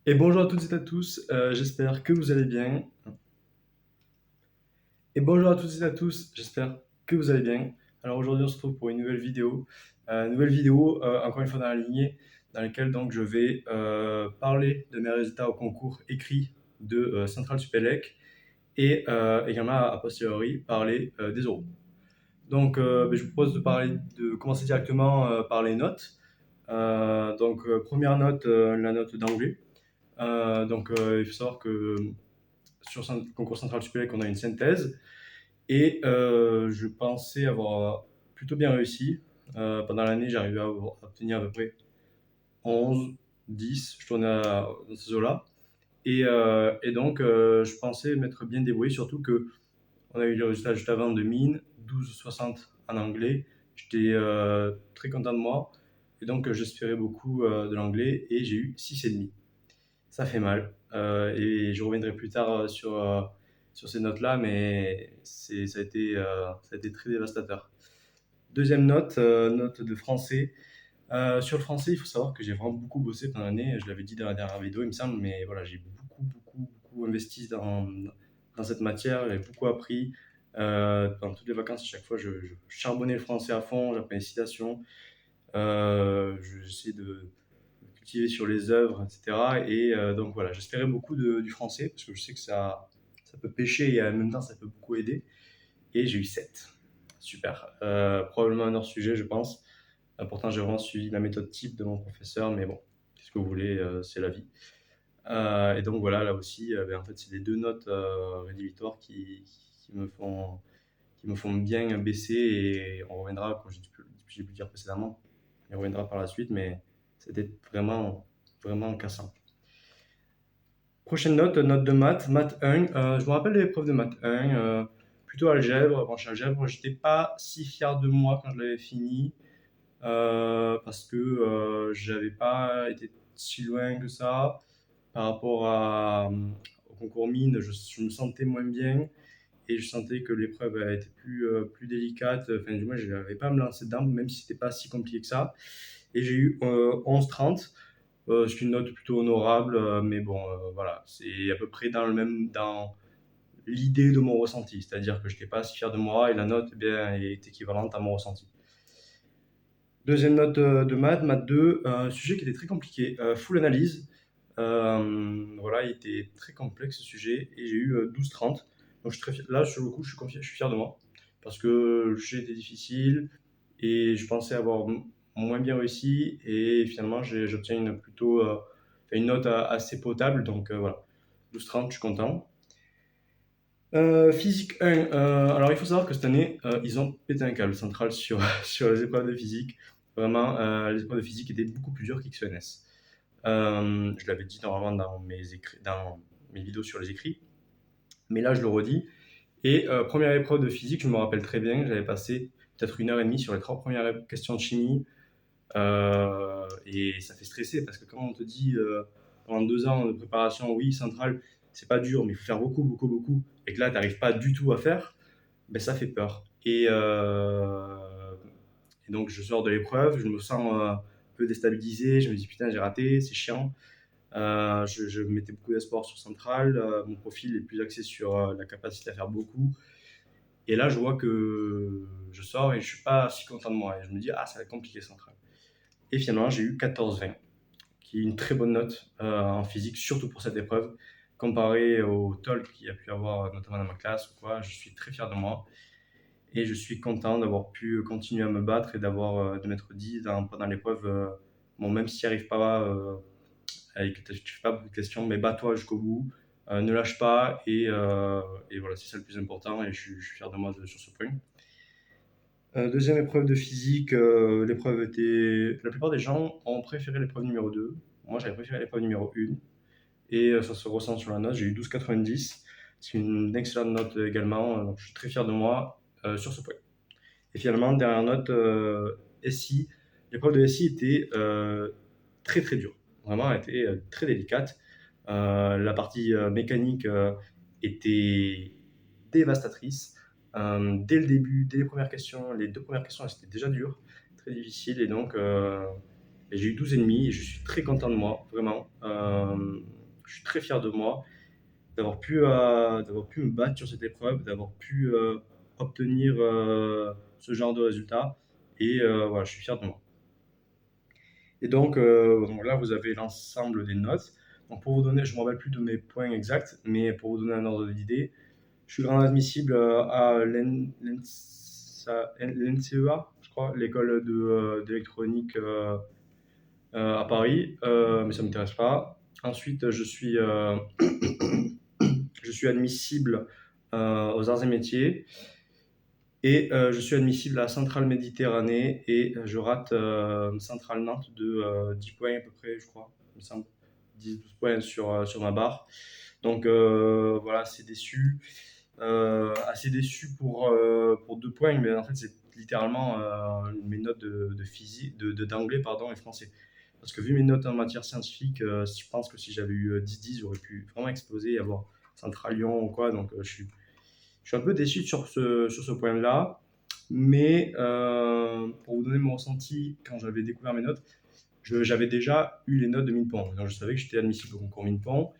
Et bonjour à toutes et à tous, j'espère que vous allez bien. Et bonjour à toutes et à tous, j'espère que vous allez bien. Alors aujourd'hui on se retrouve pour une nouvelle vidéo. Encore une fois dans la lignée, dans laquelle donc je vais parler de mes résultats au concours écrit de Central Supélec et également a posteriori parler des oraux. Donc je vous propose de commencer directement par les notes. Première note, la note d'anglais. Il faut savoir que sur le concours central supérieur, on a une synthèse et je pensais avoir plutôt bien réussi. Pendant l'année, j'arrivais à obtenir à peu près 11, 10, je tournais dans ces eaux-là. Je pensais m'être bien débrouillé, surtout que on a eu le résultat juste avant de mine, 12,60 en anglais. J'étais très content de moi et donc j'espérais beaucoup de l'anglais et j'ai eu 6,5. Ça fait mal. Et je reviendrai plus tard sur ces notes-là, mais ça a été très dévastateur. Deuxième note, note de français. Sur le français, il faut savoir que j'ai vraiment beaucoup bossé pendant l'année. Je l'avais dit dans la dernière vidéo, il me semble, mais voilà, j'ai beaucoup investi dans cette matière. J'ai beaucoup appris. Pendant toutes les vacances, à chaque fois, je charbonnais le français à fond, j'apprenais les citations. J'essaie de cultiver sur les œuvres, etc. Donc voilà, j'espérais beaucoup du français parce que je sais que ça peut pêcher et en même temps ça peut beaucoup aider. Et j'ai eu 7. Super. Probablement un hors sujet, je pense. Pourtant, j'ai vraiment suivi la méthode type de mon professeur, mais bon, qu'est-ce que vous voulez, c'est la vie. Et donc voilà, là aussi, en fait, c'est les deux notes rédhibitoires qui me font bien baisser et on reviendra, comme j'ai pu dire précédemment, on reviendra par la suite, mais c'était vraiment cassant. Prochaine note, note de maths, maths 1. Je me rappelle de l'épreuve de maths 1, plutôt algèbre, branche algèbre. J'étais pas si fier de moi quand je l'avais fini, parce que j'avais pas été si loin que ça. Par rapport au concours mine, je me sentais moins bien et je sentais que l'épreuve était plus délicate. Enfin, du moins, je n'avais pas à me lancer dedans, même si c'était pas si compliqué que ça. Et j'ai eu 11,30. C'est une note plutôt honorable, mais bon, voilà, c'est à peu près dans l'idée de mon ressenti, c'est-à-dire que je n'étais pas si fier de moi et la note eh bien, est équivalente à mon ressenti. Deuxième note de maths, maths 2, un sujet qui était très compliqué, full analyse. Voilà, il était très complexe ce sujet et j'ai eu 12,30. Donc là, sur le coup, je suis fier de moi parce que le sujet était difficile et je pensais avoir moins bien réussi et finalement j'obtiens une note assez potable. Donc voilà, 12,30, je suis content. Physique 1, alors il faut savoir que cette année, ils ont pété un câble central sur les épreuves de physique. Vraiment, les épreuves de physique étaient beaucoup plus dures qu'XENS. Je l'avais dit normalement dans mes vidéos sur les écrits, mais là je le redis. Et première épreuve de physique, je me rappelle très bien, j'avais passé peut-être 1 heure et demie sur les 3 premières questions de chimie. Et ça fait stresser parce que quand on te dit pendant 2 ans de préparation, oui, centrale, c'est pas dur, mais il faut faire beaucoup, et que là, tu n'arrives pas du tout à faire, ben, ça fait peur. Et donc, je sors de l'épreuve, je me sens un peu déstabilisé, je me dis putain, j'ai raté, c'est chiant. Je mettais beaucoup d'espoir sur centrale, mon profil est plus axé sur la capacité à faire beaucoup. Et là, je vois que je sors et je suis pas si content de moi. Et je me dis, ah, ça va être compliqué centrale. Et finalement, j'ai eu 14,20, qui est une très bonne note en physique, surtout pour cette épreuve. Comparé au TOLC qu'il y a pu avoir, notamment dans ma classe ou quoi, je suis très fier de moi. Et je suis content d'avoir pu continuer à me battre et de m'être dit pendant l'épreuve, bon, même si tu n'y arrives pas, et que tu ne fais pas beaucoup de questions, mais bats-toi jusqu'au bout, ne lâche pas. Et voilà, c'est ça le plus important. Et je suis fier de moi sur ce point. Deuxième épreuve de physique, l'épreuve était. La plupart des gens ont préféré l'épreuve numéro 2. Moi, j'avais préféré l'épreuve numéro 1. Et ça se ressent sur la note. J'ai eu 12,90. C'est une excellente note également. Donc je suis très fier de moi sur ce point. Et finalement, dernière note, SI. L'épreuve de SI était très dure. Vraiment, elle était très délicate. La partie mécanique était dévastatrice. Dès le début, dès les premières questions, les 2 premières questions, c'était déjà dur, très difficile. Et donc, j'ai eu 12,5 et je suis très content de moi, vraiment. je suis très fier de moi d'avoir pu me battre sur cette épreuve, d'avoir pu obtenir ce genre de résultat. Et voilà, je suis fier de moi. Et donc là, vous avez l'ensemble des notes. Donc pour vous donner, je ne me rappelle plus de mes points exacts, mais pour vous donner un ordre d'idée, je suis grand admissible à l'NCEA, je crois, l'école d'électronique à Paris, mais ça ne m'intéresse pas. Ensuite, je suis admissible aux arts et métiers et je suis admissible à Centrale Méditerranée et je rate Centrale Nantes de 10 points à peu près, je crois, il me semble. 10-12 points sur ma barre. Donc voilà, c'est déçu. Assez déçu pour 2 points, mais en fait, c'est littéralement mes notes de physique, d'anglais pardon, et français. Parce que vu mes notes en matière scientifique, je pense que si j'avais eu 10-10, j'aurais pu vraiment exploser et avoir Central Lyon ou quoi. Donc je suis un peu déçu sur ce point-là. Mais pour vous donner mon ressenti, quand j'avais découvert mes notes, j'avais déjà eu les notes de Minpon. Donc je savais que j'étais admissible au concours Minpon.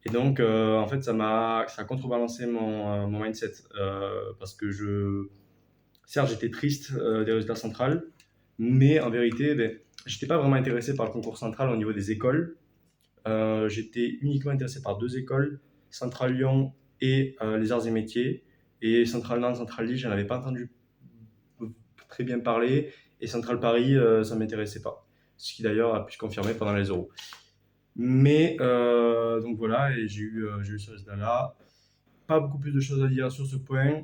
Et donc, en fait, ça a contrebalancé mon mindset. Parce que certes, j'étais triste des résultats centrales, mais en vérité, ben, j'étais pas vraiment intéressé par le concours central au niveau des écoles. J'étais uniquement intéressé par 2 écoles, Centrale Lyon et les arts et métiers. Et Centrale Nantes, Centrale Lille, j'en avais pas entendu très bien parler. Et Centrale Paris, ça m'intéressait pas. Ce qui d'ailleurs a pu se confirmer pendant les euros. Mais donc voilà, et j'ai eu ce résultat-là. Pas beaucoup plus de choses à dire sur ce point.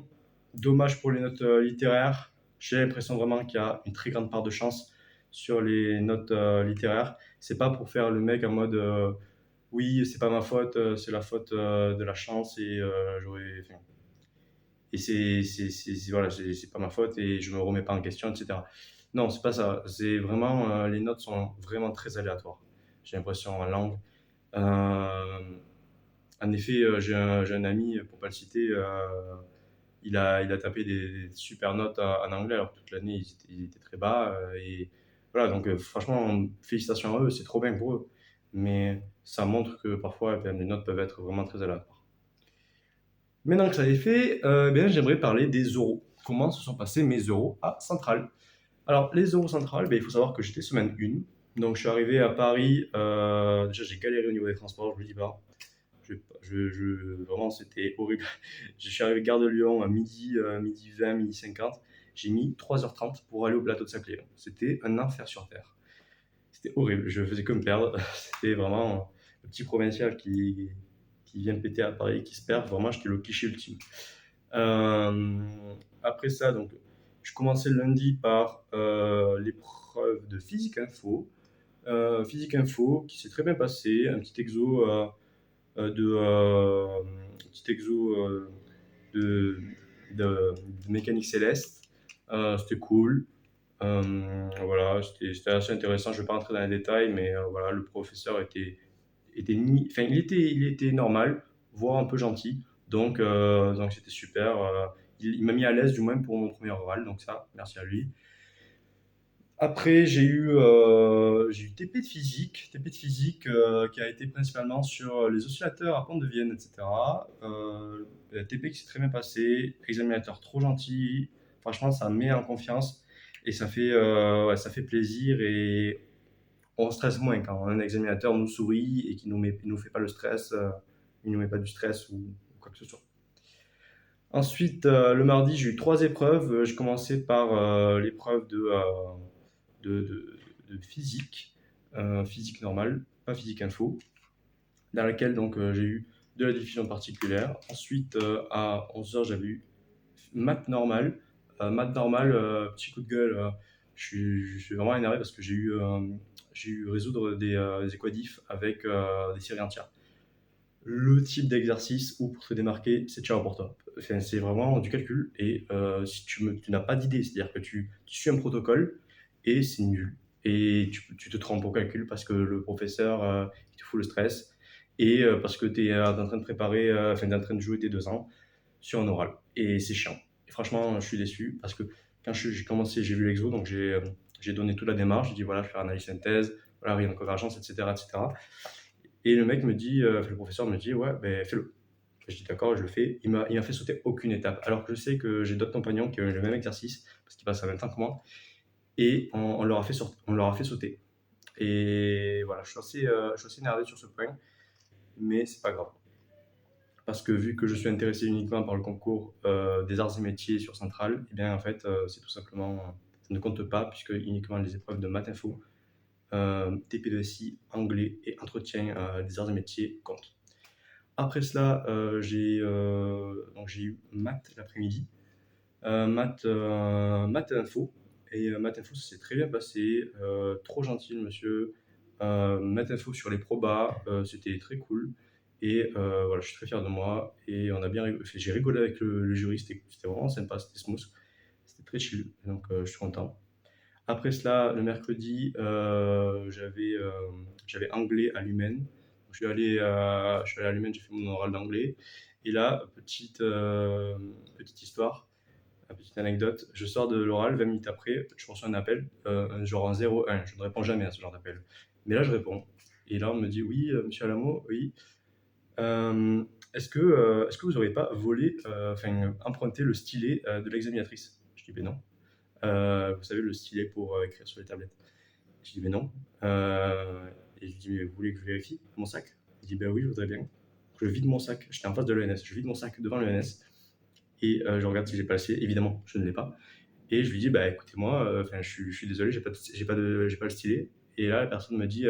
Dommage pour les notes littéraires. J'ai l'impression vraiment qu'il y a une très grande part de chance sur les notes littéraires. C'est pas pour faire le mec en mode oui, c'est pas ma faute, c'est la faute de la chance et enfin, et voilà, c'est pas ma faute et je me remets pas en question, etc. Non, c'est pas ça. C'est vraiment les notes sont vraiment très aléatoires. J'ai l'impression en langue. Euh, En effet, j'ai un ami, pour pas le citer, il a tapé des super notes en anglais, alors que toute l'année ils étaient très bas. Et voilà, donc franchement, félicitations à eux, c'est trop bien pour eux. Mais ça montre que parfois, eh bien, les notes peuvent être vraiment très aléatoires. Maintenant que ça est fait, bien, j'aimerais parler des euros. Comment se sont passés mes euros à Centrale? Alors, les euros Centrale, ben, il faut savoir que j'étais semaine 1. Donc, je suis arrivé à Paris. Déjà, j'ai galéré au niveau des transports, je vous le dis pas. Vraiment, c'était horrible. Je suis arrivé gare de Lyon à midi 20, midi 50. J'ai mis 3h30 pour aller au plateau de Saclay. C'était un enfer sur terre. C'était horrible. Je faisais que me perdre. C'était vraiment le petit provincial qui vient péter à Paris, qui se perd. Vraiment, j'étais le cliché ultime. Euh, Après ça, donc, je commençais le lundi par l'épreuve de physique info. Physique info qui s'est très bien passé. Un petit exo petit exo de, de mécanique céleste. C'était cool. Voilà, c'était assez intéressant. Je ne vais pas rentrer dans les détails, mais voilà, le professeur enfin, il était normal, voire un peu gentil. Donc c'était super. Il m'a mis à l'aise du moins pour mon premier oral, donc ça, merci à lui. Après, j'ai eu TP de physique qui a été principalement sur les oscillateurs à pente de Vienne, etc. TP qui s'est très bien passé, examinateur trop gentil, franchement, ça me met en confiance et ouais, ça fait plaisir et on stresse moins quand un examinateur nous sourit et qui nous fait pas le stress, il nous met pas du stress ou quoi que ce soit. Ensuite, le mardi, j'ai eu 3 épreuves. J'ai commencé par l'épreuve de, de physique, physique normale, pas physique info, dans laquelle donc j'ai eu de la diffusion particulière. Ensuite, à 11h, j'avais eu maths normale. Maths normale, petit coup de gueule, je suis vraiment énervé parce que j'ai eu résoudre des équadifs avec des séries entières. Le type d'exercice où pour te démarquer, c'est ciao pour toi. Enfin, c'est vraiment du calcul et si tu n'as pas d'idée, c'est-à-dire que tu suis un protocole et c'est nul. Et tu te trompes au calcul parce que le professeur il te fout le stress et parce que tu es en train de préparer, enfin, en train de jouer tes 2 ans sur un oral. Et c'est chiant. Et franchement, je suis déçu parce que quand j'ai commencé, j'ai vu l'exo, donc j'ai donné toute la démarche, j'ai dit voilà, je vais faire analyse synthèse, voilà, rien de convergence, etc., etc. Et le mec me dit, le professeur me dit: «Ouais, ben fais-le». Je dis: «D'accord», je le fais. Il m'a fait sauter aucune étape, alors que je sais que j'ai d'autres compagnons qui ont eu le même exercice, parce qu'ils passent en même temps que moi, et on leur a fait sauter. Et voilà, je suis assez énervé sur ce point, mais c'est pas grave. Parce que vu que je suis intéressé uniquement par le concours des arts et métiers sur Centrale, et bien en fait, c'est tout simplement, ça ne compte pas, puisque uniquement les épreuves de maths info, TP2SI, anglais et entretien des arts et métiers comptent. Après cela, j'ai eu maths l'après-midi, maths info. Et maths info, ça s'est très bien passé. Trop gentil, le monsieur. Maths info sur les probas, c'était très cool. Et voilà, je suis très fier de moi. Et on a bien j'ai rigolé avec le jury, c'était vraiment sympa, c'était smooth. C'était très chill. Donc, je suis content. Après cela, le mercredi, j'avais anglais à l'Humaine. Je suis allé à l'Humaine, j'ai fait mon oral d'anglais. Et là, petite histoire, une petite anecdote. Je sors de l'oral, 20 minutes après, je reçois un appel, genre en 01. Je ne réponds jamais à ce genre d'appel. Mais là, je réponds. Et là, on me dit: «Oui, monsieur Alamo, oui. Euh, est-ce que vous n'auriez pas volé, enfin, emprunté le stylet de l'examinatrice?» Je dis: «Ben non.» Vous savez, le stylet pour écrire sur les tablettes. Je dis: «Mais non.» Et je lui dis: «Mais vous voulez que je vérifie mon sac?» Il dit: «Ben oui, je voudrais bien.» Je vide mon sac, j'étais en face de l'ENS, je vide mon sac devant l'ENS et je regarde si j'ai pas le stylet. Évidemment, je ne l'ai pas. Et je lui dis: «Bah écoutez-moi, je suis désolé, j'ai pas le stylet.» Et là, la personne me dit: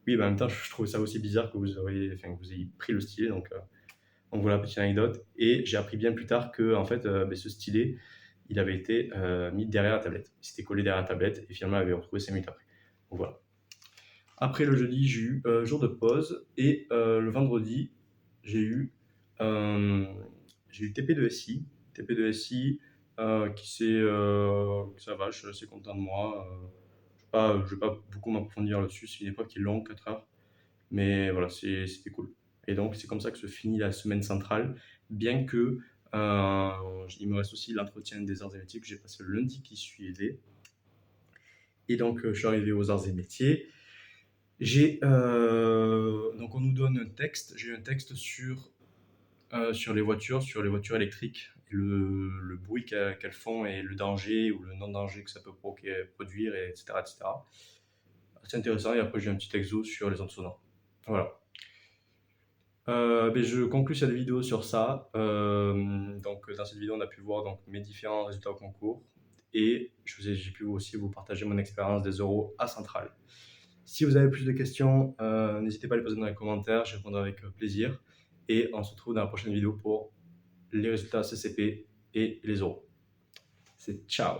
«Oui, bah en même temps, je trouve ça aussi bizarre que vous ayez pris le stylet.» Donc voilà, petite anecdote. Et j'ai appris bien plus tard que en fait, ce stylet, il avait été mis derrière la tablette. Il s'était collé derrière la tablette et finalement, il avait retrouvé 5 minutes après. Donc voilà. Après le jeudi, j'ai eu jour de pause et le vendredi, j'ai eu, euh, j'ai eu TP2SI. TP2SI ça va, je suis assez content de moi. Je vais pas beaucoup m'approfondir là-dessus. C'est une épreuve qui est longue, 4 heures. Mais voilà, c'était cool. Et donc, c'est comme ça que se finit la semaine centrale, bien que il me reste aussi l'entretien des arts et métiers que j'ai passé le lundi qui suivait. Et donc, je suis arrivé aux arts et métiers. Donc, on nous donne un texte. J'ai eu un texte sur sur les voitures électriques, et le bruit qu'elles font et le danger ou le non-danger que ça peut produire, et etc., etc. C'est intéressant. Et après, j'ai un petit exo sur les ondes sonores. Voilà. Je conclus cette vidéo sur ça. Donc, dans cette vidéo, on a pu voir donc, mes différents résultats au concours et j'ai pu aussi vous partager mon expérience des euros à Centrale. Si vous avez plus de questions, n'hésitez pas à les poser dans les commentaires, je répondrai avec plaisir. Et on se retrouve dans la prochaine vidéo pour les résultats CCP et les euros. C'est ciao!